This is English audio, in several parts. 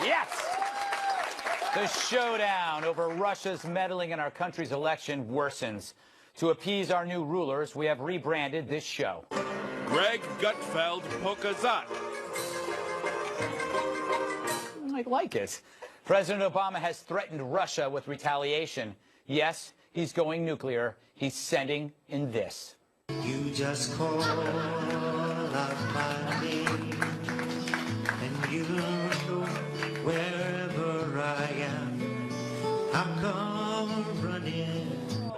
Yes! The showdown over Russia's meddling in our country's election worsens. To appease our new rulers, we have rebranded this show. Greg Gutfleld Pokazat. I like it. President Obama has threatened Russia with retaliation. Yes, he's going nuclear. He's sending in this. You just call out my name, and you know wherever I am, I'll come running.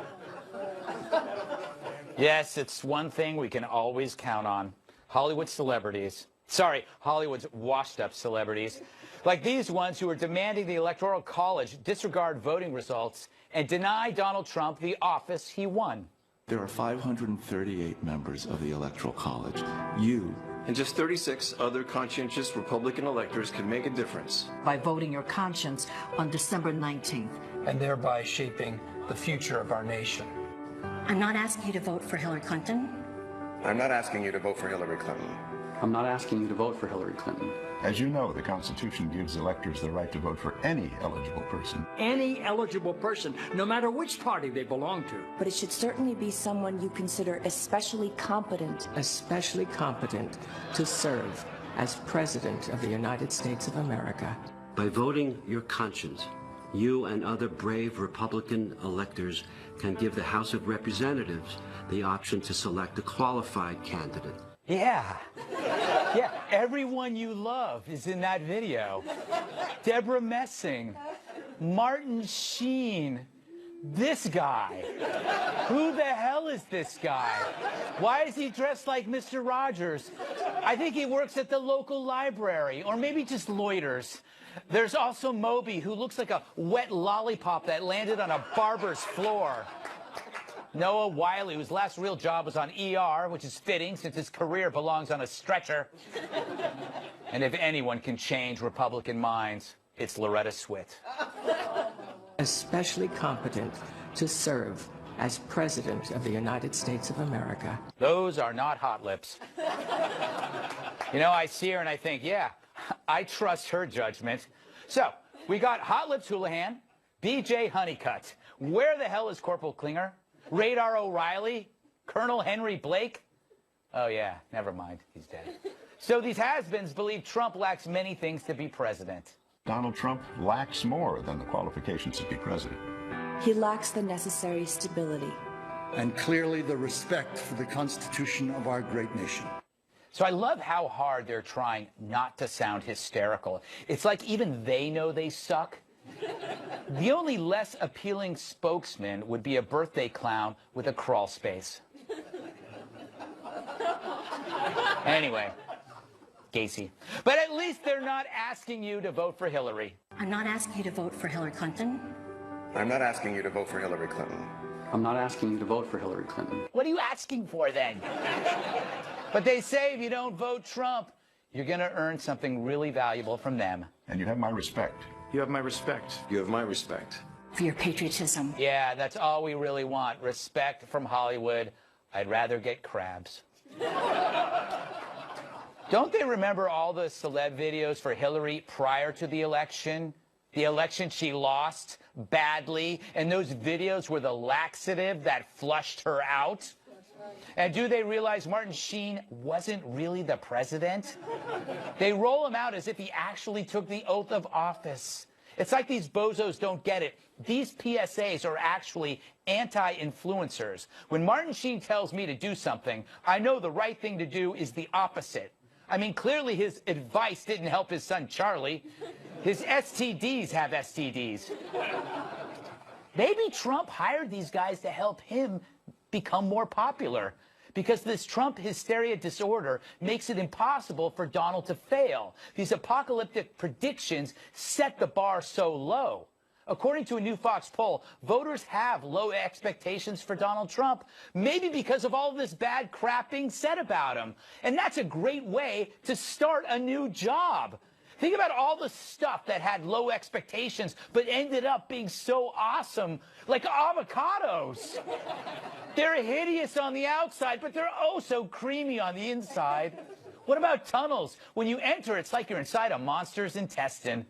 Yes, it's one thing we can always count on. Hollywood celebrities. Sorry, Hollywood's washed-up celebrities. Like these ones who are demanding the Electoral College disregard voting results and deny Donald Trump the office he won. There are 538 members of the Electoral College. You and just 36 other conscientious Republican electors can make a difference. By voting your conscience on December 19th. And thereby shaping the future of our nation. I'm not asking you to vote for Hillary Clinton. I'm not asking you to vote for Hillary Clinton. I'm not asking you to vote for Hillary Clinton. As you know, the Constitution gives electors the right to vote for any eligible person. Any eligible person, no matter which party they belong to. But it should certainly be someone you consider especially competent. Especially competent to serve as President of the United States of America. By voting your conscience, you and other brave Republican electors can give the House of Representatives the option to select a qualified candidate. Yeah. Yeah, everyone you love is in that video. Deborah Messing, Martin Sheen, this guy. Who the hell is this guy? Why is he dressed like Mr. Rogers? I think he works at the local library, or maybe just loiters. There's also Moby, who looks like a wet lollipop that landed on a barber's floor. Noah Wiley, whose last real job was on ER, which is fitting since his career belongs on a stretcher. And if anyone can change Republican minds, it's Loretta Swit. Especially competent to serve as President of the United States of America. Those are not hot lips. You know, I see her and I think, yeah, I trust her judgment. So, we got Hot Lips Houlihan, B.J. Honeycutt. Where the hell is Corporal Klinger? Radar O'Reilly? Colonel Henry Blake? Oh, yeah, never mind. He's dead. So these has-beens believe Trump lacks many things to be president. Donald Trump lacks more than the qualifications to be president. He lacks the necessary stability. And clearly the respect for the Constitution of our great nation. So I love how hard they're trying not to sound hysterical. It's like even they know they suck. The only less appealing spokesman would be a birthday clown with a crawl space. Anyway, Gacy. But at least they're not asking you to vote for Hillary. I'm not asking you to vote for Hillary Clinton. I'm not asking you to vote for Hillary Clinton. I'm not asking you to vote for Hillary Clinton. What are you asking for then? But they say if you don't vote Trump, you're going to earn something really valuable from them. And you have my respect. You have my respect. You have my respect. For your patriotism. Yeah, that's all we really want. Respect from Hollywood. I'd rather get crabs. Don't they remember all the celeb videos for Hillary prior to the election? The election she lost badly, and those videos were the laxative that flushed her out? And do they realize Martin Sheen wasn't really the president? They roll him out as if he actually took the oath of office. It's like these bozos don't get it. These PSAs are actually anti-influencers. When Martin Sheen tells me to do something, I know the right thing to do is the opposite. I mean, clearly his advice didn't help his son Charlie. His STDs have STDs. Maybe Trump hired these guys to help him become more popular, because this Trump hysteria disorder makes it impossible for Donald to fail. These apocalyptic predictions set the bar so low. According to a new Fox poll, voters have low expectations for Donald Trump, maybe because of all this bad crap being said about him. And that's a great way to start a new job. Think about all the stuff that had low expectations but ended up being so awesome, like avocados. They're hideous on the outside, but they're oh so creamy on the inside. What about tunnels? When you enter, it's like you're inside a monster's intestine.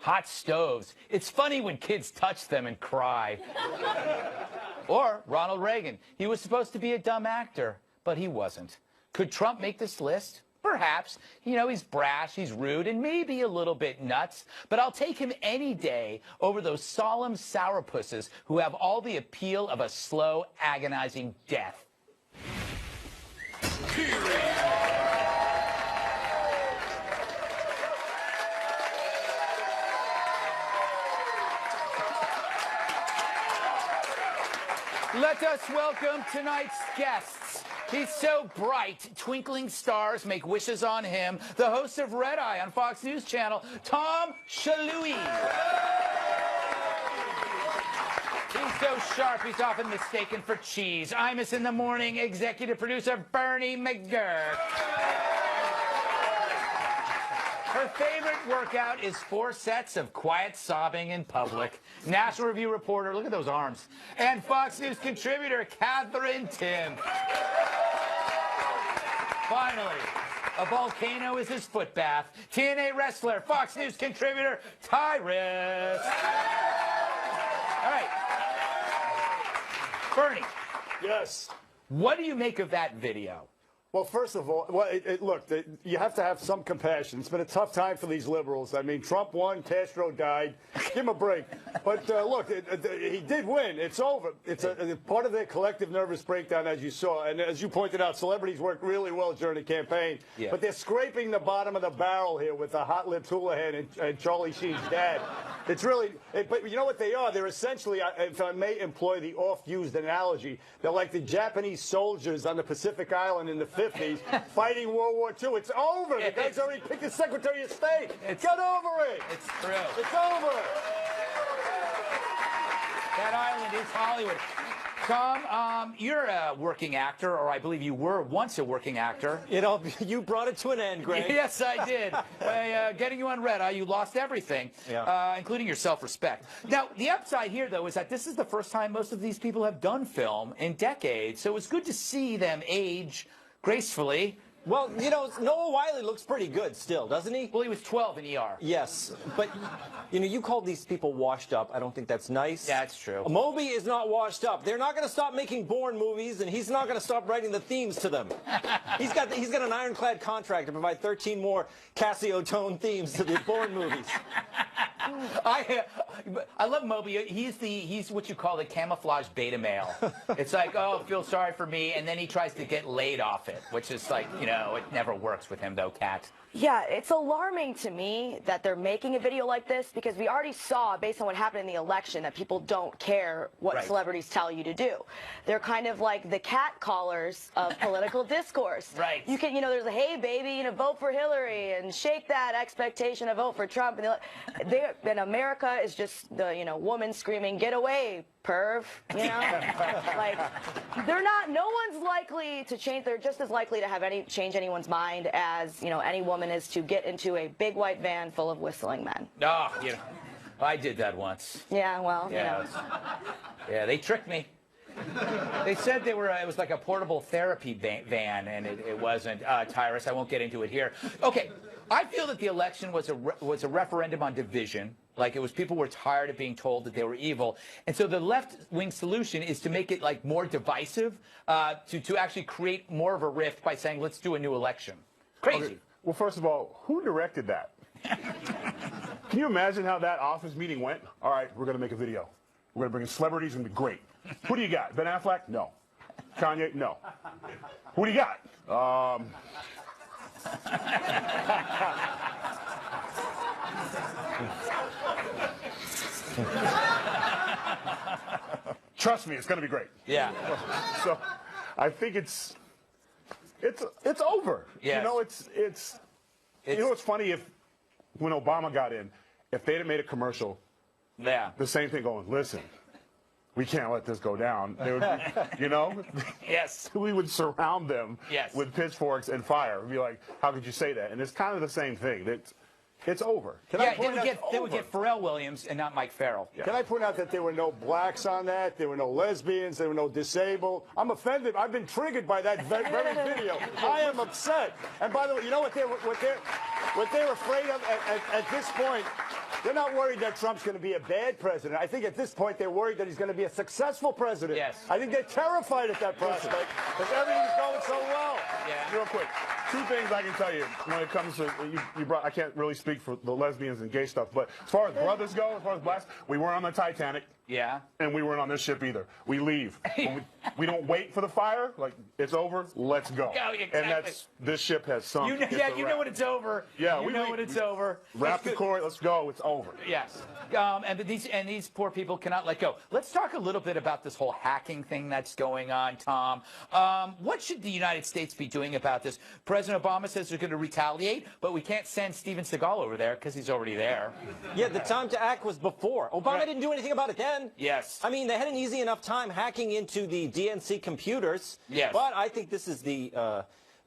Hot stoves. It's funny when kids touch them and cry. Or Ronald Reagan. He was supposed to be a dumb actor, but he wasn't. Could Trump make this list? Perhaps. You know, he's brash, he's rude, and maybe a little bit nuts. But I'll take him any day over those solemn sourpusses who have all the appeal of a slow, agonizing death. Let us welcome tonight's guests. He's so bright, twinkling stars make wishes on him. The host of Red Eye on Fox News Channel, Tom Shalhoub. He's so sharp, he's often mistaken for cheese. Imus in the Morning executive producer, Bernie McGurk. Her favorite workout is 4 sets of quiet sobbing in public. National Review reporter, look at those arms. And Fox News contributor, Catherine Tim. Finally, a volcano is his foot bath. TNA wrestler, Fox News contributor, Tyrus. All right. Bernie. Yes. What do you make of that video? Well, first of all, look, you have to have some compassion. It's been a tough time for these liberals. I mean, Trump won, Castro died. Give him a break. But look, he did win. It's over. It's a part of their collective nervous breakdown, as you saw. And as you pointed out, celebrities worked really well during the campaign. Yeah. But they're scraping the bottom of the barrel here with the hot-lipped Houlihan and Charlie Sheen's dad. It's really, but you know what they are? They're essentially, if I may employ the oft-used analogy, they're like the Japanese soldiers on the Pacific Island in the 50s fighting World War II. It's over. The guy's already picked his Secretary of State. Get over it. It's true. It's over. That island is Hollywood. Tom, you're a working actor, or I believe you were once a working actor. You brought it to an end, Greg. Yes, I did. By getting you on Red Eye, you lost everything, including your self-respect. Now, the upside here, though, is that this is the first time most of these people have done film in decades, so it's good to see them age gracefully. Well, you know, Noah Wyle looks pretty good still, doesn't he? Well, he was 12 in ER. Yes, but, you know, you called these people washed up. I don't think that's nice. Yeah, that's true. Moby is not washed up. They're not going to stop making Bourne movies, and he's not going to stop writing the themes to them. He's got an ironclad contract to provide 13 more Casio tone themes to the Bourne movies. I love Moby. He's what you call the camouflage beta male. It's like, oh, feel sorry for me, and then he tries to get laid off it, which is like, you know, it never works with him though, Kat. Yeah, it's alarming to me that they're making a video like this, because we already saw, based on what happened in the election, that people don't care what celebrities tell you to do. They're kind of like the cat callers of political discourse. Right. You can, you know, there's a, hey, baby, you know, vote for Hillary, and shake that expectation of vote for Trump. And America is just the, you know, woman screaming, get away, perv, you know? Like, no one's likely to change. They're just as likely to have change anyone's mind as, you know, any woman is to get into a big white van full of whistling men. Oh, you know, I did that once. Yeah, well, yeah, you know. Yeah, they tricked me. They said it was like a portable therapy van, and it wasn't. Tyrus, I won't get into it here. Okay, I feel that the election was a referendum on division. Like, it was people were tired of being told that they were evil. And so the left-wing solution is to make it, like, more divisive, to actually create more of a rift by saying, let's do a new election. Crazy. Okay. Well, first of all, who directed that? Can you imagine how that office meeting went? All right, we're going to make a video. We're going to bring in celebrities. It's going to be great. Who do you got? Ben Affleck? No. Kanye? No. Who do you got? Trust me, it's going to be great. Yeah. So, I think it's over. Yes. You know, you know what's funny, when Obama got in, if they'd have made a commercial, the same thing going, listen, we can't let this go down. They would, you know? Yes. We would surround them with pitchforks and fire. We'd be like, how could you say that? And it's kind of the same thing. It's over. They would get Pharrell Williams and not Mike Farrell. Yeah. Can I point out that there were no blacks on that? There were no lesbians. There were no disabled. I'm offended. I've been triggered by that very video. I am upset. And by the way, you know what they're afraid of at this point? They're not worried that Trump's going to be a bad president. I think at this point they're worried that he's going to be a successful president. Yes. I think they're terrified at that prospect because everything's going so well. Yeah. Real quick, two things I can tell you when it comes to I can't really speak for the lesbians and gay stuff, but as far as brothers go, as far as blacks, we weren't on the Titanic. Yeah. And we weren't on this ship either. We leave. We don't wait for the fire. Like, it's over. Let's go. Yeah, exactly. And this ship has sunk. You know when it's over. Yeah, you know when it's over. Wrap the cord. Let's go. It's over. Yes. And these poor people cannot let go. Let's talk a little bit about this whole hacking thing that's going on, Tom. What should the United States be doing about this? President Obama says they're going to retaliate, but we can't send Steven Seagal over there because he's already there. Yeah, the time to act was before. Obama didn't do anything about it then. Yes. I mean, they had an easy enough time hacking into the DNC computers. Yes. But I think this is the,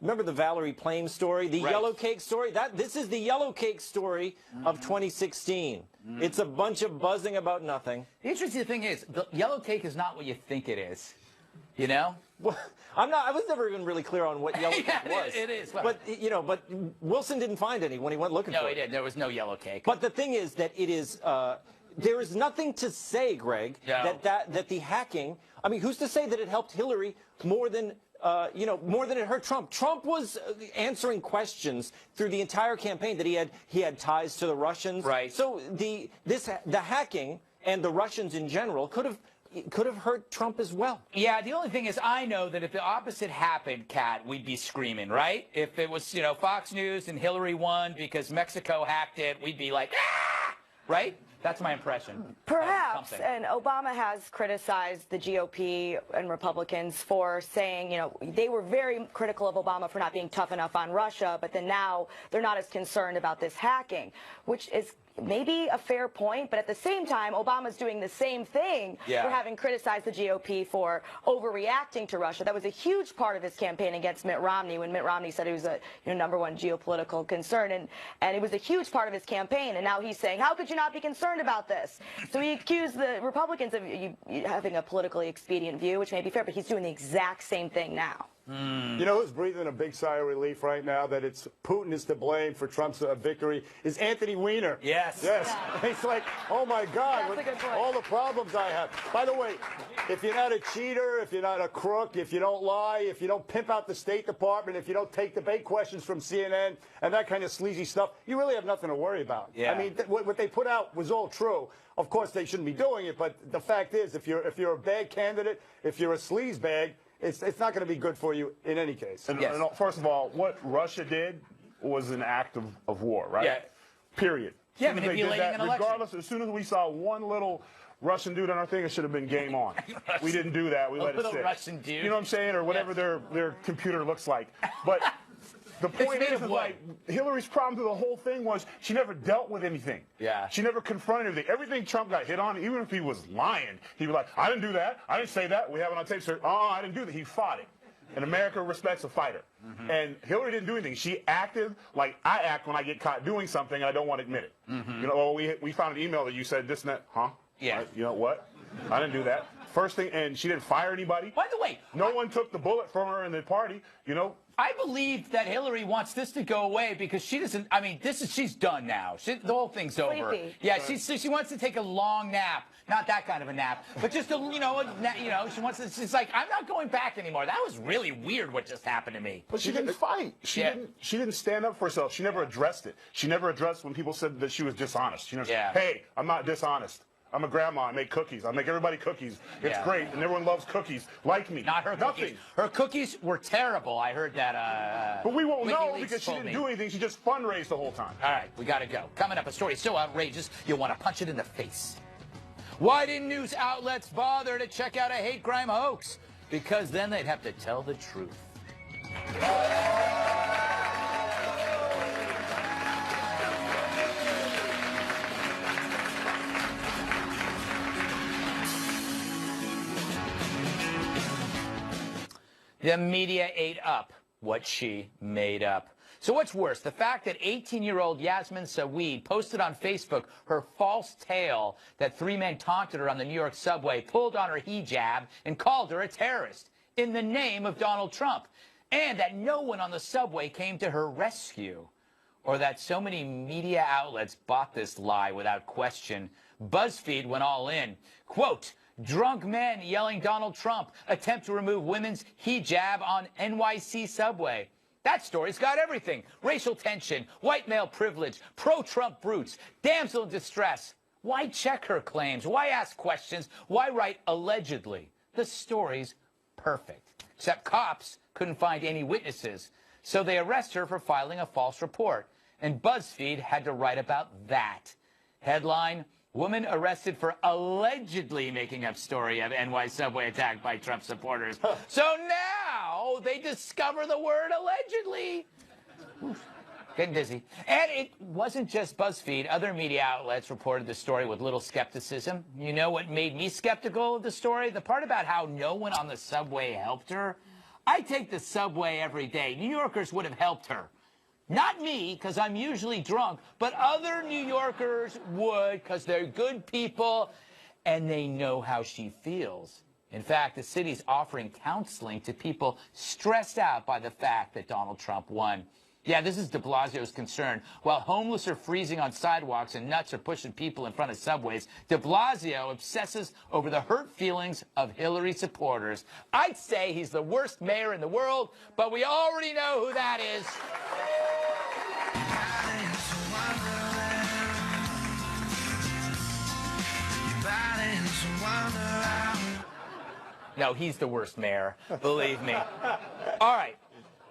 remember the Valerie Plame story, the yellow cake story? This is the yellow cake story of 2016. It's a bunch of buzzing about nothing. The interesting thing is, the yellow cake is not what you think it is. You know? Well, I was never even really clear on what yellow cake was. It is. But, but Wilson didn't find any when he went looking for it. No, he didn't. There was no yellow cake. But the thing is that it is, there is nothing to say, Greg, that the hacking, I mean, who's to say that it helped Hillary more than, more than it hurt Trump? Trump was answering questions through the entire campaign that he had ties to the Russians. Right. So the hacking and the Russians in general could have hurt Trump as well. Yeah, the only thing is I know that if the opposite happened, Kat, we'd be screaming, right? If it was, Fox News and Hillary won because Mexico hacked it, we'd be like, ah! Right? That's my impression. Perhaps, and Obama has criticized the GOP and Republicans for saying, they were very critical of Obama for not being tough enough on Russia, but then now they're not as concerned about this hacking, which is maybe a fair point, but at the same time, Obama's doing the same thing for having criticized the GOP for overreacting to Russia. That was a huge part of his campaign against Mitt Romney when Mitt Romney said he was a #1 geopolitical concern, and it was a huge part of his campaign. And now he's saying, how could you not be concerned about this? So he accused the Republicans of having a politically expedient view, which may be fair, but he's doing the exact same thing now. You know who's breathing a big sigh of relief right now that it's Putin is to blame for Trump's victory is Anthony Weiner. Yes. Yes. He's like, oh my God, with all the problems I have. By the way, if you're not a cheater, if you're not a crook, if you don't lie, if you don't pimp out the State Department, if you don't take debate questions from CNN and that kind of sleazy stuff, you really have nothing to worry about. Yeah. I mean, what they put out was all true. Of course, they shouldn't be doing it, but the fact is, if you're a bad candidate, if you're a sleazebag, it's not going to be good for you in any case. And first of all, what Russia did was an act of war, right? Yeah. Period. Yeah, manipulating an election. Regardless, as soon as we saw one little Russian dude on our thing, it should have been game on. We didn't do that. We let it sit. Russian dude. You know what I'm saying? Or whatever their computer looks like. But the point is like, Hillary's problem to the whole thing was she never dealt with anything. Yeah. She never confronted anything. Everything Trump got hit on, even if he was lying, he'd be like, I didn't do that. I didn't say that. We have it on tape, sir. I didn't do that. He fought it. And America respects a fighter. And Hillary didn't do anything. She acted like I act when I get caught doing something and I don't want to admit it. We found an email that you said this and that. Huh? Yeah. You know what? I didn't do that. First thing, and she didn't fire anybody. By the way, no one took the bullet from her in the party, I believe that Hillary wants this to go away because she doesn't. I mean, she's done now. The whole thing's over. Yeah, she wants to take a long nap, not that kind of a nap, but just she wants to. She's like, I'm not going back anymore. That was really weird what just happened to me. But she didn't fight. She didn't stand up for herself. She never addressed it. She never addressed when people said that she was dishonest. She never said, hey, I'm not dishonest. I'm a grandma. I make cookies. I make everybody cookies. It's great, and everyone loves cookies like me. Not her cookies. Her cookies were terrible. I heard that. But we won't know because she didn't do anything. She just fundraised the whole time. All right, we got to go. Coming up, a story so outrageous you'll want to punch it in the face. Why didn't news outlets bother to check out a hate crime hoax? Because then they'd have to tell the truth. The media ate up what she made up. So what's worse, the fact that 18-year-old Yasmin Saweed posted on Facebook her false tale that 3 men taunted her on the New York subway, pulled on her hijab, and called her a terrorist in the name of Donald Trump, and that no one on the subway came to her rescue? or that so many media outlets bought this lie without question. BuzzFeed went all in. Quote, drunk men yelling Donald Trump attempt to remove women's hijab on NYC subway. That story's got everything. Racial tension, white male privilege, pro-Trump brutes, damsel in distress. Why check her claims? Why ask questions? Why write allegedly? The story's perfect. Except cops couldn't find any witnesses. So they arrest her for filing a false report. And BuzzFeed had to write about that. Headline, woman arrested for allegedly making up story of NY subway attack by Trump supporters. So now they discover the word allegedly. Oof. Getting dizzy. And it wasn't just BuzzFeed. Other media outlets reported the story with little skepticism. You know what made me skeptical of the story? The part about how no one on the subway helped her. I take the subway every day. New Yorkers would have helped her. Not me, because I'm usually drunk, but other New Yorkers would, because they're good people, and they know how she feels. In fact, the city's offering counseling to people stressed out by the fact that Donald Trump won. Yeah, this is de Blasio's concern. While homeless are freezing on sidewalks and nuts are pushing people in front of subways, de Blasio obsesses over the hurt feelings of Hillary supporters. I'd say he's the worst mayor in the world, but we already know who that is. No, he's the worst mayor, believe me. All right,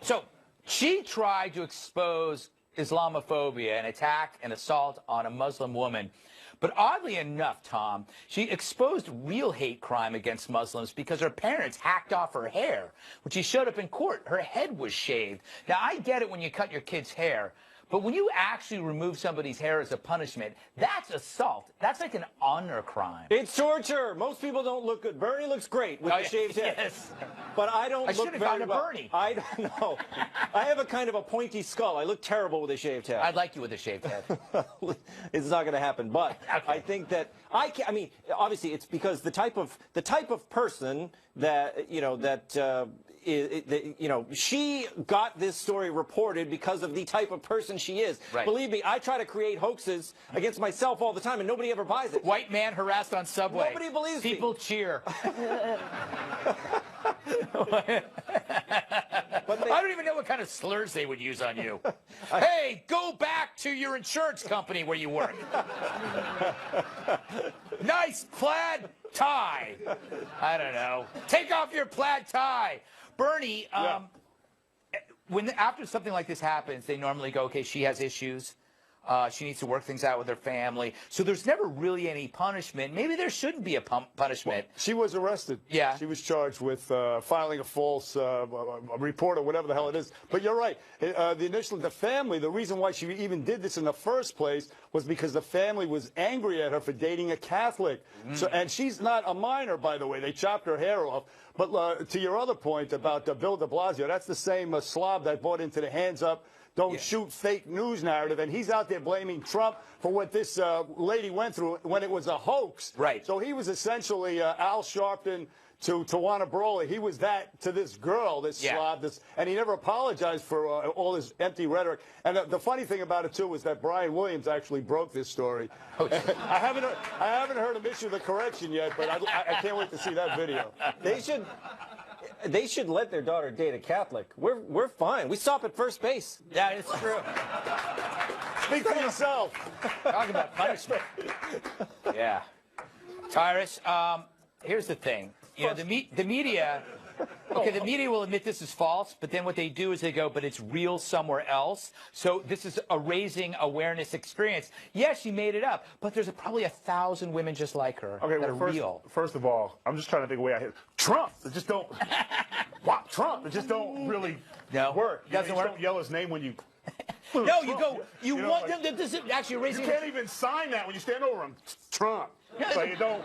so she tried to expose Islamophobia and attack and assault on a Muslim woman. But oddly enough, Tom, she exposed real hate crime against Muslims because her parents hacked off her hair. When she showed up in court, her head was shaved. Now, I get it when you cut your kid's hair, but when you actually remove somebody's hair as a punishment, that's assault. That's like an honor crime. It's torture. Most people don't look good. Bernie looks great with the shaved head. Yes. But I don't look very well. I should have gone to Bernie. I don't know. I have a kind of a pointy skull. I look terrible with a shaved head. I'd like you with a shaved head. It's not going to happen. But okay. I think that I mean, obviously, it's because the type of person that she got this story reported because of the type of person she is. Right. Believe me, I try to create hoaxes against myself all the time, and nobody ever buys it. White man harassed on subway. Nobody believes me. People cheer. I don't even know what kind of slurs they would use on you. Hey, go back to your insurance company where you work. Nice plaid tie. I don't know. Take off your plaid tie. Bernie, after something like this happens, they normally go, okay, she has issues. She needs to work things out with her family. So there's never really any punishment. Maybe there shouldn't be a punishment. Well, she was arrested. Yeah. She was charged with filing a false report or whatever the hell it is. But you're right. The family, the reason why she even did this in the first place was because the family was angry at her for dating a Catholic. So, and she's not a minor, by the way. They chopped her hair off. But to your other point about Bill de Blasio, that's the same slob that bought into the hands up, don't shoot fake news narrative, and he's out there blaming Trump for what this lady went through when it was a hoax. Right. So he was essentially Al Sharpton to Tawana Broly. He was that to this girl, this slob, and he never apologized for all his empty rhetoric. And the funny thing about it too was that Brian Williams actually broke this story. Oh, I haven't heard him issue the correction yet, but I can't wait to see that video. They should let their daughter date a Catholic. We're fine. We stop at first base. Yeah, it's true. Speak for yourself. Talk about punishment. Yeah. Tyrus, here's the thing. You know, the media. Okay, the media will admit this is false, but then what they do is they go, but it's real somewhere else. So this is a raising awareness experience. Yes, she made it up, but there's probably 1,000 women just like her that are real. First of all, I'm just trying to think of a way I hit Trump. It just don't. Wow, Trump. It just don't really work. It doesn't work. Don't yell his name when you. No, Trump. you go. You want them. This is actually raising. You can't even sign that when you stand over him. Trump. So you don't.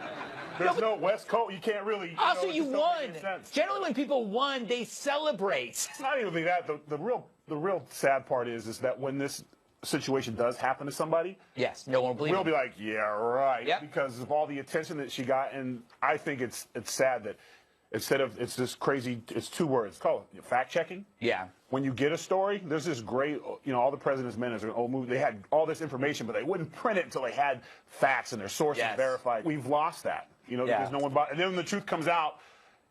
There's no West Coast. You can't really. Also, you won. Generally, when people won, they celebrate. It's not even that. The real sad part is that when this situation does happen to somebody, yes, no one will believe. We'll be like, yeah, right, yep. Because of all the attention that she got, and I think it's sad that instead of, it's this crazy, it's 2 words. It's called fact checking. Yeah. When you get a story, there's this great, all the President's Men is an old movie. They had all this information, but they wouldn't print it until they had facts and their sources verified. We've lost that, because no one bought. And then when the truth comes out,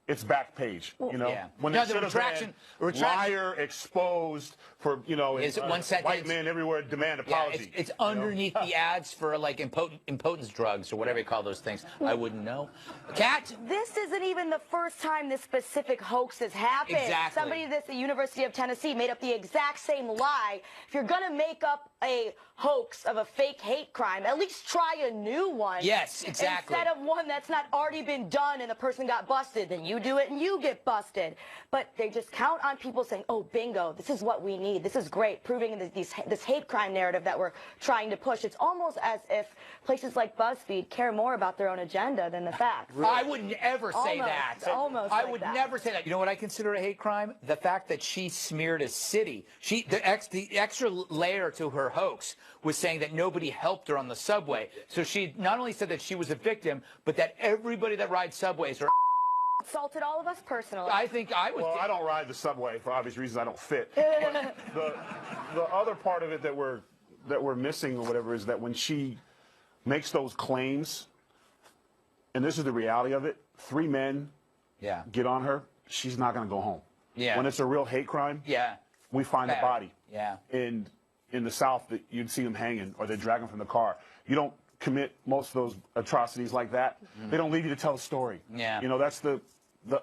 it's back page, When No, the retraction liar exposed for, Is it 1 second? white men everywhere demand apology. It's underneath the ads for like impotence drugs or whatever you call those things. I wouldn't know. Kat? This isn't even the first time this specific hoax has happened. Exactly. Somebody at the University of Tennessee made up the exact same lie. If you're going to make up a hoax of a fake hate crime, at least try a new one. Yes, exactly. Instead of one that's not already been done and the person got busted, then you do it and you get busted. But they just count on people saying, oh, bingo, this is what we need. This is great, proving this hate crime narrative that we're trying to push. It's almost as if places like BuzzFeed care more about their own agenda than the facts. I wouldn't ever say that. Almost I like would that. never say that. You know what I consider a hate crime? The fact that she smeared a city. The extra layer to her hoax was saying that nobody helped her on the subway. So she not only said that she was a victim, but that everybody that rides subways are Assaulted all of us personally. I think I would. Well, I don't ride the subway for obvious reasons. I don't fit. But the other part of it that we're missing or whatever is that when she makes those claims, and this is the reality of it, 3 men get on her, she's not going to go home. Yeah. When it's a real hate crime, we find the body. Yeah. And in the South, that you'd see them hanging or they drag them from the car. You don't commit most of those atrocities like that. They don't leave you to tell the story. Yeah. That's the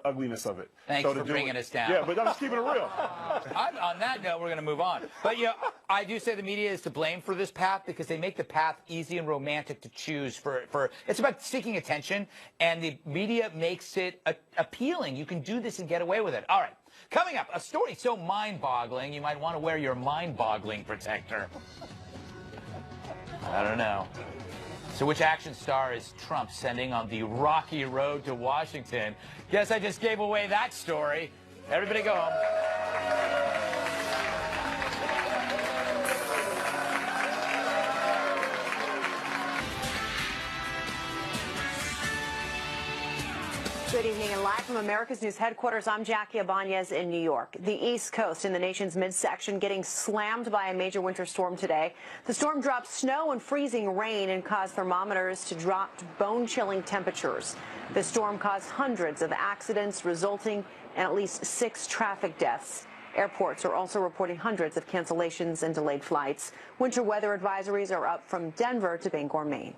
ugliness of it. Thanks for bringing us down. Yeah, but I'm just keeping it real. On that note, we're going to move on. But I do say the media is to blame for this path because they make the path easy and romantic to choose for it's about seeking attention, and the media makes it appealing. You can do this and get away with it. All right. Coming up, a story so mind-boggling, you might want to wear your mind-boggling protector. I don't know. So which action star is Trump sending on the rocky road to Washington? Guess I just gave away that story. Everybody go home. Good evening and live from America's News headquarters, I'm Jackie Ibanez in New York. The East Coast in the nation's midsection getting slammed by a major winter storm today. The storm dropped snow and freezing rain and caused thermometers to drop to bone-chilling temperatures. The storm caused hundreds of accidents, resulting in at least 6 traffic deaths. Airports are also reporting hundreds of cancellations and delayed flights. Winter weather advisories are up from Denver to Bangor, Maine.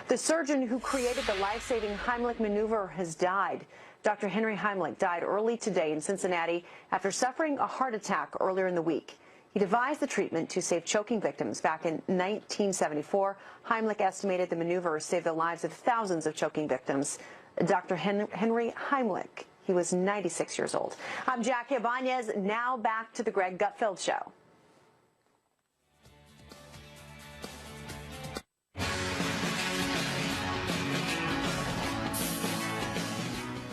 The surgeon who created the life-saving Heimlich maneuver has died. Dr. Henry Heimlich died early today in Cincinnati after suffering a heart attack earlier in the week. He devised the treatment to save choking victims back in 1974. Heimlich estimated the maneuver saved the lives of thousands of choking victims. Dr. Henry Heimlich, he was 96 years old. I'm Jackie Ibanez. Now back to the Greg Gutfeld Show.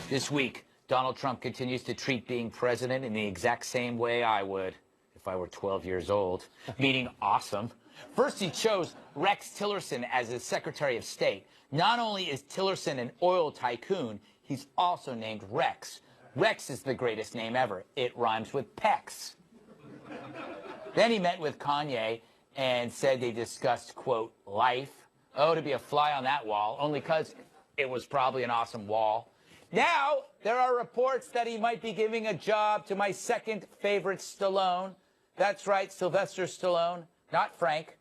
This week, Donald Trump continues to treat being president in the exact same way I would if I were 12 years old, meaning awesome. First, he chose Rex Tillerson as his Secretary of State. Not only is Tillerson an oil tycoon, he's also named Rex. Rex is the greatest name ever. It rhymes with Pecs. Then he met with Kanye and said they discussed, quote, life. Oh, to be a fly on that wall, only because it was probably an awesome wall. Now, there are reports that he might be giving a job to my second favorite Stallone. That's right, Sylvester Stallone, not Frank.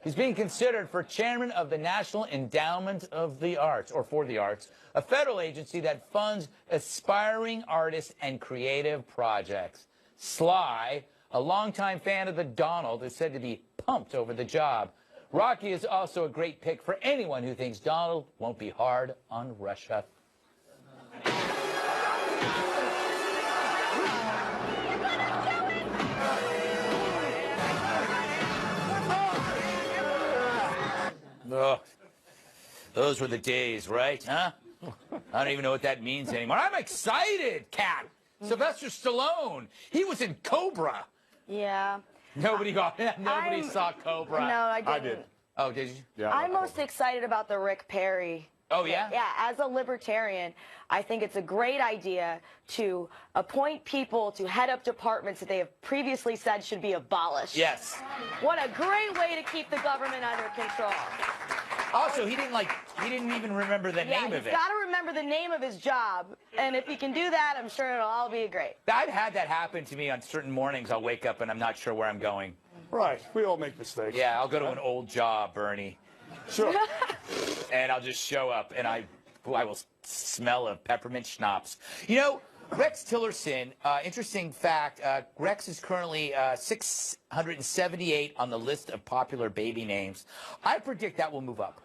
He's being considered for chairman of the National Endowment of the Arts, or for the Arts, a federal agency that funds aspiring artists and creative projects. Sly, a longtime fan of the Donald, is said to be pumped over the job. Rocky is also a great pick for anyone who thinks Donald won't be hard on Russia. Oh, those were the days, right? Huh? I don't even know what that means anymore. I'm excited, Kat. Sylvester Stallone. He was in Cobra. Yeah. Nobody saw Cobra. No, I didn't. I did. Oh, did you? Yeah. I'm most excited about the Rick Perry Oh, yeah? Yeah, as a libertarian, I think it's a great idea to appoint people to head up departments that they have previously said should be abolished. Yes. What a great way to keep the government under control. Also, he didn't even remember the name of it. He's got to remember the name of his job, and if he can do that, I'm sure it'll all be great. I've had that happen to me on certain mornings. I'll wake up and I'm not sure where I'm going. Right. We all make mistakes. Yeah, I'll go to an old job, Bernie. Sure. And I'll just show up, and I will smell of peppermint schnapps. You know, Rex Tillerson, interesting fact, Rex is currently 678 on the list of popular baby names. I predict that will move up.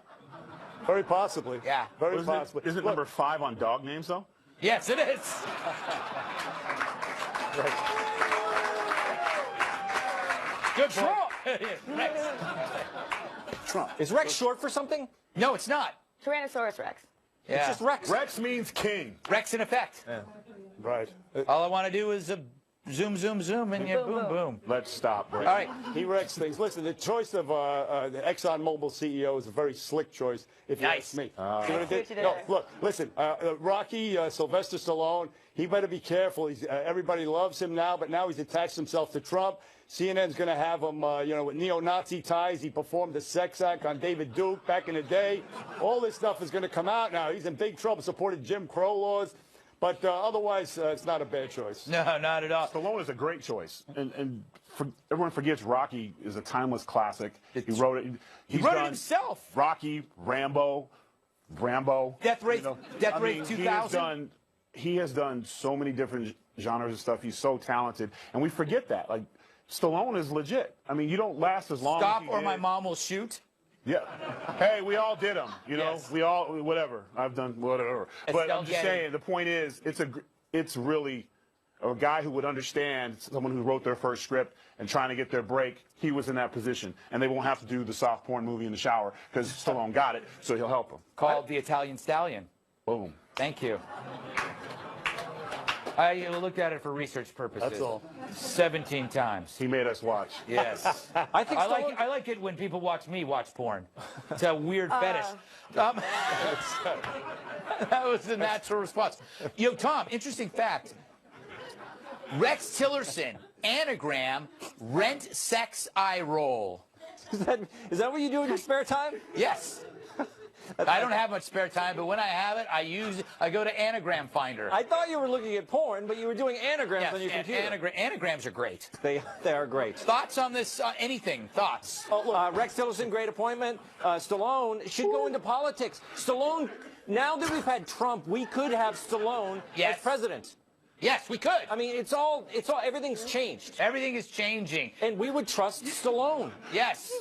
Very possibly. Yeah. Very possibly. Isn't it number 5 on dog names, though? Yes, it is. Good Trump. Rex. Trump. Is Rex short for something? No, it's not. Tyrannosaurus Rex. Yeah. It's just Rex. Rex means king. Rex in effect. Yeah. Right. All I want to do is zoom, zoom, zoom, and yeah, boom, boom. Let's stop. Rex. All right. He Rex things. Listen, the choice of the ExxonMobil CEO is a very slick choice, if you ask me. See what it did? No, look, listen, Rocky, Sylvester Stallone, he better be careful. He's, everybody loves him now, but now he's attached himself to Trump. CNN's going to have him, with neo-Nazi ties. He performed a sex act on David Duke back in the day. All this stuff is going to come out now. He's in big trouble, supported Jim Crow laws. But otherwise, it's not a bad choice. No, not at all. Stallone is a great choice. Everyone forgets Rocky is a timeless classic. He wrote it. He wrote it himself. Rocky, Rambo. Death Race 2000. He has done so many different genres of stuff. He's so talented. And we forget that. Like, Stallone is legit. I mean, you don't last as long Stop as he or did. my mom will shoot. Yeah. Hey, we all did them. You know, Yes. we all, whatever. I've done whatever. But I'm just Getty. saying, the point is, it's really a guy who would understand someone who wrote their first script and trying to get their break. He was in that position. And they won't have to do the soft porn movie in the shower because Stallone got it, so he'll help them. Called The Italian Stallion. Boom. Thank you. I looked at it for research purposes. That's all. 17 times. He made us watch. Yes. I like it when people watch me watch porn. It's a weird fetish. That was the natural response. Yo, Tom, interesting fact. Rex Tillerson, anagram, rent, sex, eye roll. Is that what you do in your spare time? Yes. I don't have much spare time, but when I have it, I go to Anagram Finder. I thought you were looking at porn, but you were doing anagrams on your computer. Anagrams are great. They are great. Thoughts on this? Anything? Thoughts? Rex Tillerson, great appointment. Stallone should go into politics. Stallone, now that we've had Trump, we could have Stallone as president. Yes, we could. I mean, everything's changed. Everything is changing. And we would trust Stallone. Yes.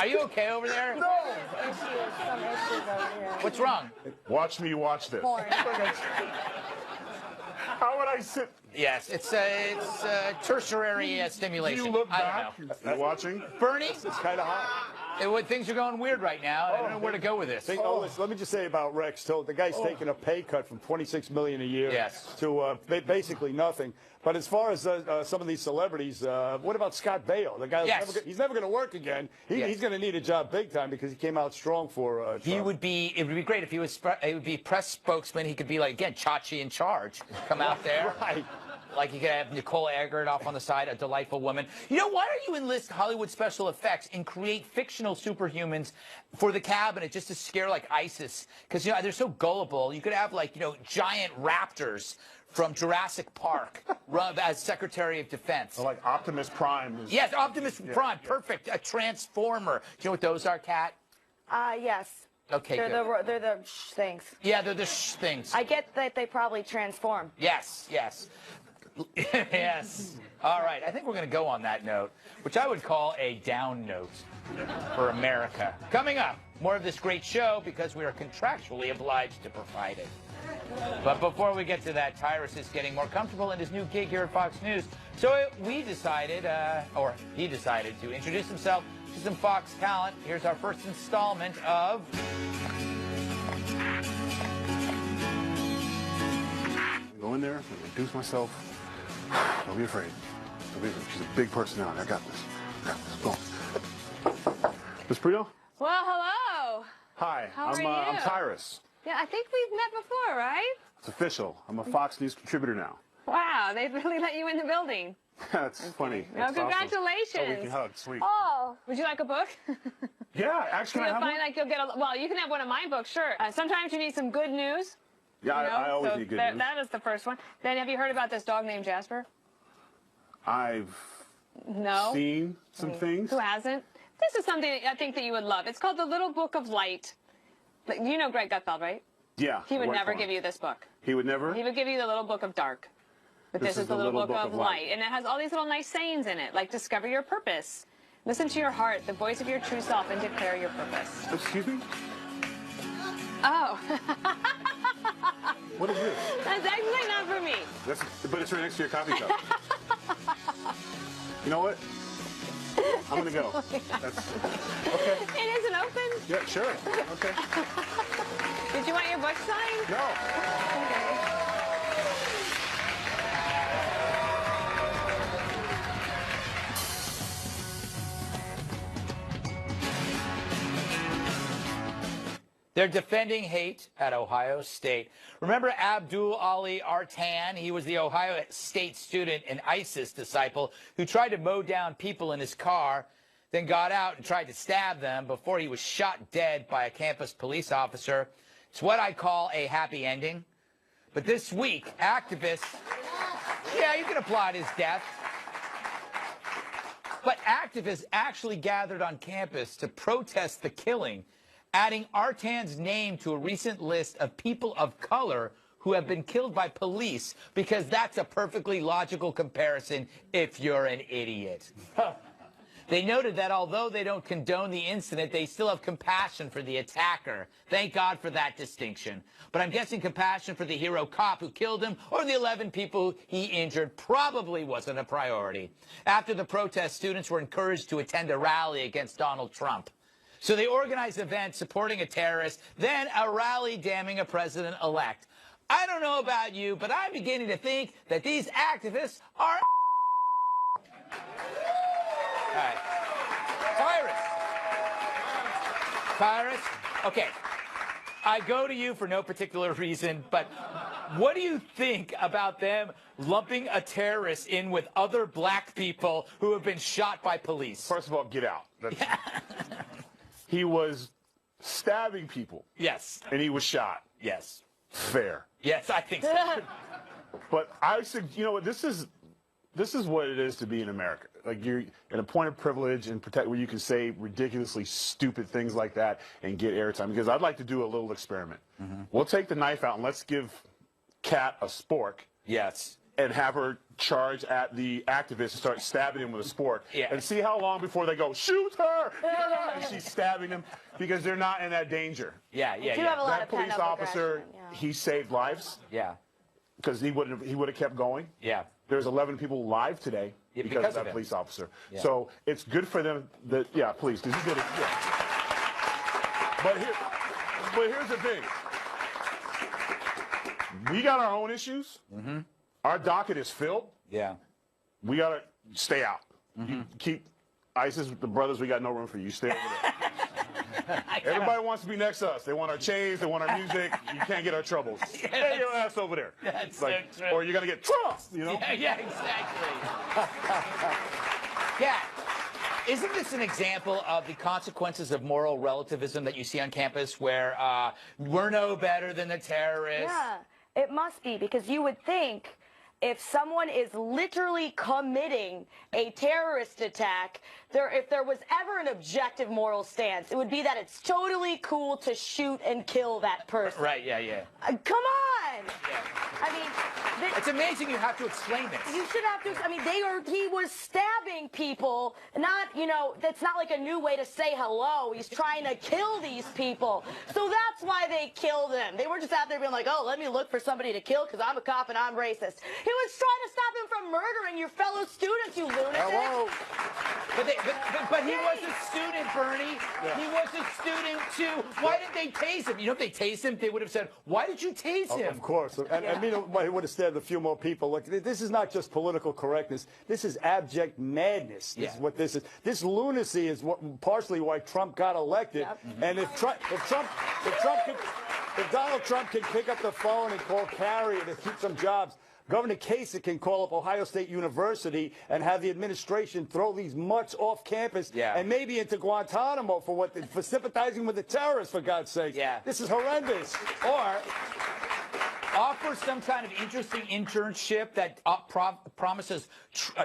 Are you okay over there? No. Some issues over here. What's wrong? Watch me watch this. Porn. How would I sit? Yes, it's tertiary stimulation. Do you look I back? don't know. You're watching? Bernie? It's kind of hot. Things are going weird right now. I don't know where to go with this. Listen, let me just say about Rex. The guy's taking a pay cut from $26 million a year to basically nothing. But as far as some of these celebrities, what about Scott Baio? The guy, he's never going to work again. He's going to need a job big time because he came out strong for Trump. It would be great if he was. It would be press spokesman. He could be like again Chachi in charge. Come out there. Right. Like you could have Nicole Eggert off on the side, a delightful woman. You know, why don't you enlist Hollywood special effects and create fictional superhumans for the cabinet just to scare like ISIS? Because, they're so gullible. You could have giant raptors from Jurassic Park as Secretary of Defense. Like Optimus Prime. Yes, Optimus Prime. Perfect. A transformer. Do you know what those are, Kat? Yes. Okay, they're the things. Yeah, they're the things. I get that they probably transform. Yes. Yes. All right. I think we're going to go on that note, which I would call a down note for America. Coming up, more of this great show because we are contractually obliged to provide it. But before we get to that, Tyrus is getting more comfortable in his new gig here at Fox News. So he decided to introduce himself to some Fox talent. Here's our first installment of... Go in there, introduce myself. Don't be afraid. She's a big personality. I got this. Boom. Miss Prito? Well, hello. Hi. How are you? I'm Tyrus. Yeah, I think we've met before, right? It's official. I'm a Fox News contributor now. Wow, they really let you in the building. That's funny. Well, That's awesome. congratulations. Oh, we can hug. Sweet. Oh, would you like a book? Yeah, actually, You'll I have find one. like you'll get well, you can have one of my books, sure. Sometimes you need some good news. Yeah, you know? I always so need good news. That is the first one. Then have you heard about this dog named Jasper? I've seen some things. Who hasn't? This is something that I think that you would love. It's called The Little Book of Light. You know Greg Gutfeld, right? Yeah. He would never give you this book. He would never? He would give you The Little Book of Dark. But this is The Little Book of Light. And it has all these little nice sayings in it, like discover your purpose. Listen to your heart, the voice of your true self, and declare your purpose. Excuse me? Oh. What is this? That's actually not for me. But it's right next to your coffee cup. You know what? I'm going to go. Okay. It isn't open? Yeah, sure. Okay. Did you want your book signed? No. Okay. They're defending hate at Ohio State. Remember Abdul Ali Artan? He was the Ohio State student and ISIS disciple who tried to mow down people in his car, then got out and tried to stab them before he was shot dead by a campus police officer. It's what I call a happy ending. But this week, activists, yeah, you can applaud his death. But activists actually gathered on campus to protest the killing, adding Artan's name to a recent list of people of color who have been killed by police, because that's a perfectly logical comparison if you're an idiot. They noted that although they don't condone the incident, they still have compassion for the attacker. Thank God for that distinction. But I'm guessing compassion for the hero cop who killed him or the 11 people he injured probably wasn't a priority. After the protest, students were encouraged to attend a rally against Donald Trump. So they organized events supporting a terrorist, then a rally damning a president-elect. I don't know about you, but I'm beginning to think that these activists are... All right. Tyrus, okay, I go to you for no particular reason, but what do you think about them lumping a terrorist in with other black people who have been shot by police? First of all, get out. He was stabbing people. Yes. And he was shot. Yes. Fair. Yes, I think so. But I said, you know what, this is what it is to be in America. Like, you're in a point of privilege and protect where you can say ridiculously stupid things like that and get airtime. Because I'd like to do a little experiment. We'll take the knife out and let's give Kat a spork. Yes. And have her charge at the activist and start stabbing him with a spork. Yeah. And see how long before they go, shoot her! And she's stabbing him because they're not in that danger. Yeah. That police officer, he saved lives. Yeah. Because he would have kept going. Yeah. There's 11 people alive today because of that police officer. Yeah. So it's good for them that, yeah, please, because he did it. Yeah. But here's the thing. We got our own issues. Our docket is filled. Yeah. We got to stay out. You keep ISIS with the brothers. We got no room for you. Stay over there. Everybody wants to be next to us. They want our chains. They want our music. You can't get our troubles. Hey, your ass over there. That's like, so true. or you're going to get Trump, you know? Yeah, exactly. Yeah. Isn't this an example of the consequences of moral relativism that you see on campus where we're no better than the terrorists? Yeah, it must be, because you would think if someone is literally committing a terrorist attack, if there was ever an objective moral stance, it would be that it's totally cool to shoot and kill that person. Right, yeah. Come on! Yeah. I mean... It's amazing you have to explain this. You should have to... I mean, he was stabbing people, not, that's not like a new way to say hello. He's trying to kill these people. So that's why they killed him. They were just out there being like, oh, let me look for somebody to kill because I'm a cop and I'm racist. He was trying to stop him from murdering your fellow students, you lunatic. Hello. But he was a student, Bernie. Yeah. He was a student, too. Why did they tase him? If they tased him, they would have said, why did you tase him? Of course. And I mean, he would have stabbed a few more people. Look, this is not just political correctness. This is abject madness. This is what this is. This lunacy is partially why Trump got elected. Yep. And if Trump could... If Donald Trump can pick up the phone and call Carrier to keep some jobs, Governor Kasich can call up Ohio State University and have the administration throw these mutts off campus and maybe into Guantanamo for sympathizing with the terrorists, for God's sake. Yeah. This is horrendous. Or offer some kind of interesting internship that promises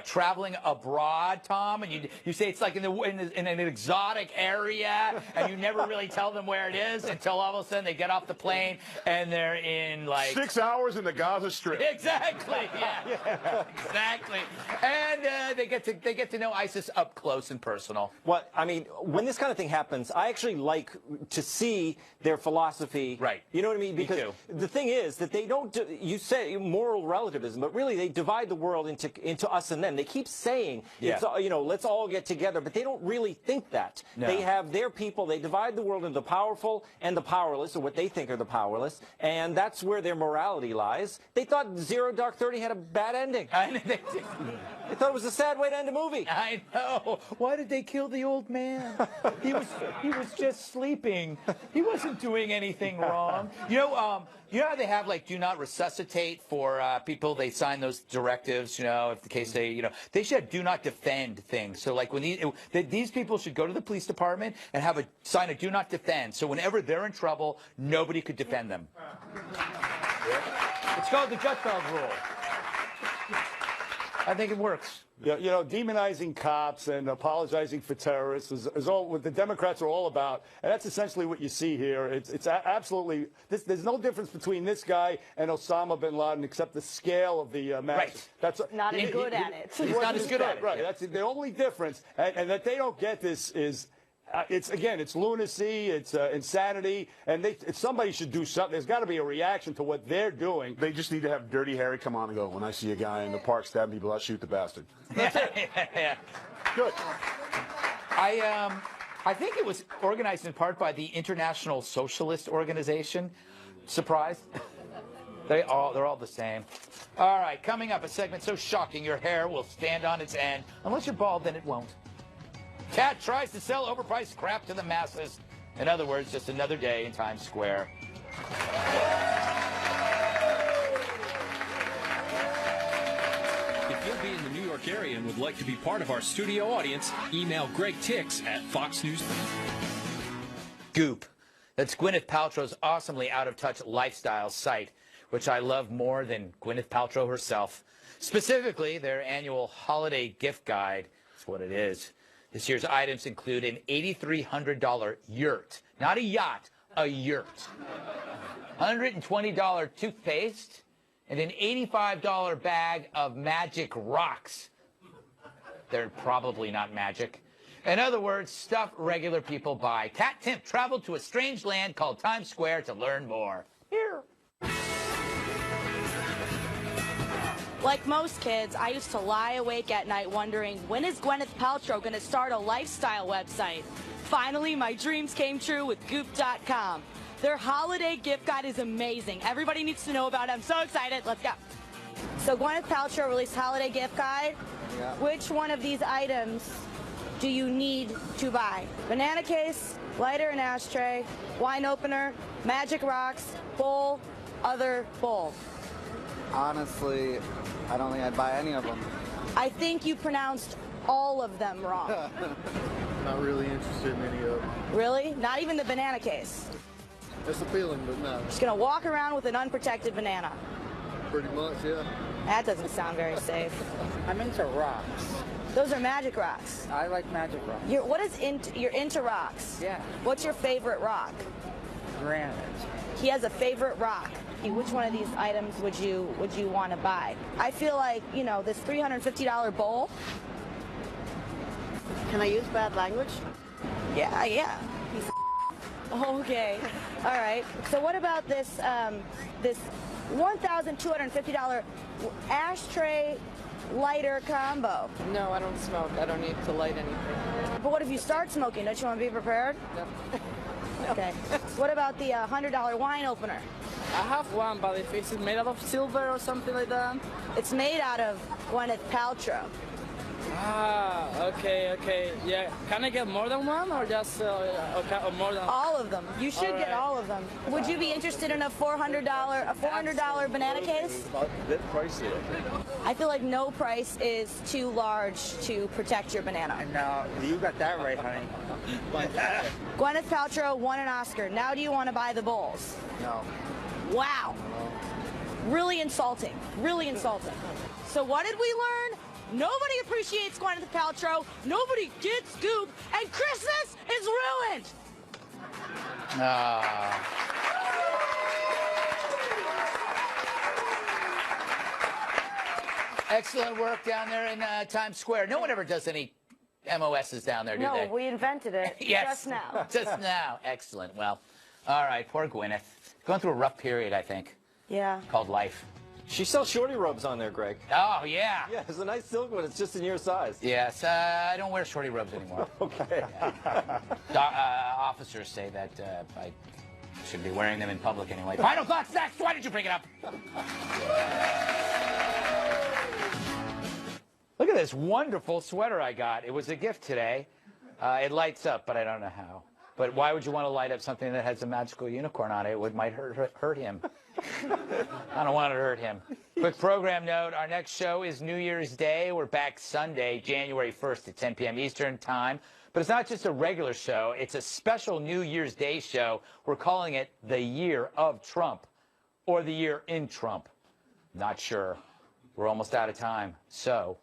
traveling abroad, Tom, and you say it's like in an exotic area, and you never really tell them where it is until all of a sudden they get off the plane and they're in like 6 hours in the Gaza Strip. Exactly. Yeah. Exactly. And they get to know ISIS up close and personal. Well, I mean, when this kind of thing happens, I actually like to see their philosophy. Right. You know what I mean? Because the thing is that they don't. You say moral relativism, but really they divide the world into us and them. They keep saying, it's, let's all get together, but they don't really think that. No. They have their people. They divide the world into the powerful and the powerless, or what they think are the powerless, and that's where their morality lies. They thought Zero Dark 30 had a bad ending. They thought it was a sad way to end a movie. I know. Why did they kill the old man? He was just sleeping. He wasn't doing anything wrong. You know how they have like do not resuscitate for people? They sign those directives. If the case they should have do not defend things. So like when these people should go to the police department and have sign a do not defend. So whenever they're in trouble, nobody could defend them. It's called the Gutfleld rule. I think it works. Demonizing cops and apologizing for terrorists is all what the Democrats are all about, and that's essentially what you see here. It's absolutely there's no difference between this guy and Osama bin Laden except the scale of the matter. Right. That's not as good at it. He's not as good at it. Right. Yeah. That's the only difference, and that they don't get this is. It's lunacy, it's insanity, and somebody should do something. There's got to be a reaction to what they're doing. They just need to have Dirty Harry come on and go, when I see a guy in the park stabbing people, I'll shoot the bastard. Yeah. Good. I think it was organized in part by the International Socialist Organization. Surprised? They're all the same. All right, coming up, a segment so shocking your hair will stand on its end. Unless you're bald, then it won't. Cat tries to sell overpriced crap to the masses. In other words, just another day in Times Square. If you'll be in the New York area and would like to be part of our studio audience, email Greg Tix at Fox News. Goop. That's Gwyneth Paltrow's awesomely out-of-touch lifestyle site, which I love more than Gwyneth Paltrow herself. Specifically, their annual holiday gift guide. That's what it is. This year's items include an $8,300 yurt. Not a yacht, a yurt. $120 toothpaste, and an $85 bag of magic rocks. They're probably not magic. In other words, stuff regular people buy. Cat Timp traveled to a strange land called Times Square to learn more. Here. Like most kids, I used to lie awake at night wondering, when is Gwyneth Paltrow going to start a lifestyle website? Finally, my dreams came true with Goop.com. Their holiday gift guide is amazing. Everybody needs to know about it. I'm so excited. Let's go. So Gwyneth Paltrow released holiday gift guide. Yeah. Which one of these items do you need to buy? Banana case, lighter and ashtray, wine opener, magic rocks, bowl, other bowl. Honestly, I don't think I'd buy any of them. I think you pronounced all of them wrong. Not really interested in any of them. Really? Not even the banana case? It's appealing, but no. Just gonna walk around with an unprotected banana? Pretty much, yeah. That doesn't sound very safe. I'm into rocks. Those are magic rocks. I like magic rocks. You're into rocks? Yeah. What's your favorite rock? Granite. He has a favorite rock. Which one of these items would you want to buy? I feel like, this $350 bowl. Can I use bad language? Yeah. Okay. All right. So what about this this $1,250 ashtray lighter combo? No, I don't smoke. I don't need to light anything. But what if you start smoking? Don't you want to be prepared? No. Okay. What about the $100 wine opener? I have one, but if it's made out of silver or something like that? It's made out of Gwyneth Paltrow. Ah, Okay. Yeah. Can I get more than one or just or more than? All of them. You should get all of them. Would you be interested in a $400 banana case? About a bit pricey. I feel like no price is too large to protect your banana. No, you got that right, honey. Gwyneth Paltrow won an Oscar. Now do you want to buy the bowls? No. Wow. Really insulting. Really insulting. So what did we learn? Nobody appreciates Gwyneth Paltrow. Nobody gets Goop. And Christmas is ruined. Excellent work down there in Times Square. No one ever does any MOSs down there, do they? No, we invented it Yes. just now. Just now. Excellent. Well, all right. Poor Gwyneth. Going through a rough period, I think. Yeah. Called life. She sells shorty robes on there, Greg. Oh, yeah. Yeah, it's a nice silk one. It's just in your size. Yes. I don't wear shorty robes anymore. Okay. Officers say that I should be wearing them in public anyway. Final thoughts next. Why did you bring it up? Look at this wonderful sweater I got. It was a gift today. It lights up, but I don't know how. But why would you want to light up something that has a magical unicorn on it? It might hurt him. I don't want it to hurt him. Quick program note, our next show is New Year's Day. We're back Sunday, January 1st at 10 p.m. Eastern Time. But it's not just a regular show. It's a special New Year's Day show. We're calling it The Year of Trump or The Year in Trump. Not sure. We're almost out of time. So...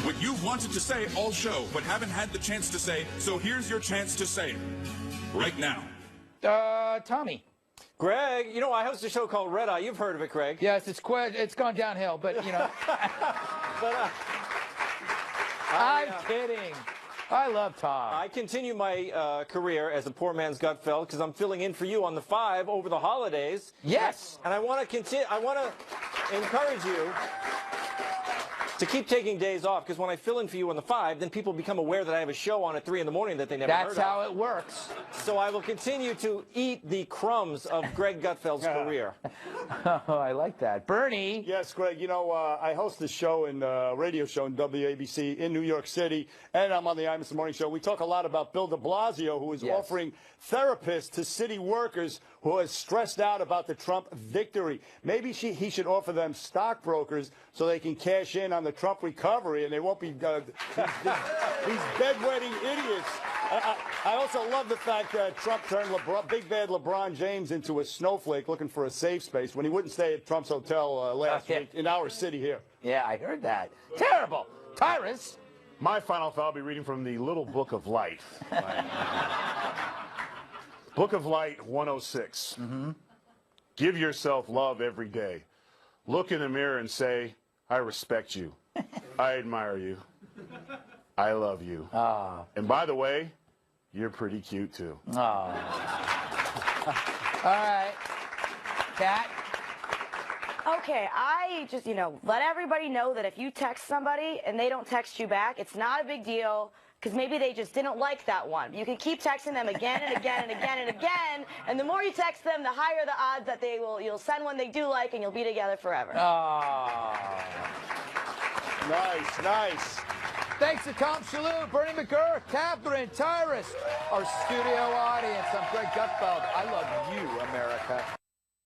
what you've wanted to say all show, but haven't had the chance to say, so here's your chance to say it. Right now. Tommy. Greg, you know, I host a show called Red Eye. You've heard of it, Greg. Yes, it's gone downhill, but, you know. I'm kidding. I love Tom. I continue my career as a poor man's Gutfeld because I'm filling in for you on the 5 over the holidays. Yes. And I want to continue. I want to encourage you to keep taking days off, because when I fill in for you on the 5, then people become aware that I have a show on at 3 in the morning that they never heard of. That's how it works. So I will continue to eat the crumbs of Greg Gutfeld's career. Oh, I like that. Bernie. Yes, Greg, you know, I host this show radio show in WABC in New York City, and I'm on the Imus Morning Show. We talk a lot about Bill de Blasio, who is offering therapists to city workers who are stressed out about the Trump victory. Maybe he should offer them stockbrokers so they can cash in on the Trump recovery and they won't be these bedwetting idiots. I also love the fact that Trump turned big bad LeBron James into a snowflake looking for a safe space when he wouldn't stay at Trump's hotel last week in our city here. Yeah, I heard that. Terrible. Tyrus. My final thought, I'll be reading from the Little Book of Light. Book of Light 106. Give yourself love every day. Look in the mirror and say, I respect you. I admire you. I love you. And by the way, you're pretty cute too. All right. Kat? Okay, I just, let everybody know that if you text somebody and they don't text you back, it's not a big deal, because maybe they just didn't like that one. You can keep texting them again and again and again and again, and the more you text them, the higher the odds that you'll send one they do like, and you'll be together forever. Nice. Thanks to Tom Shalhoub, Bernie McGurk, Catherine, Tyrus, our studio audience. I'm Greg Gutfeld. I love you, America.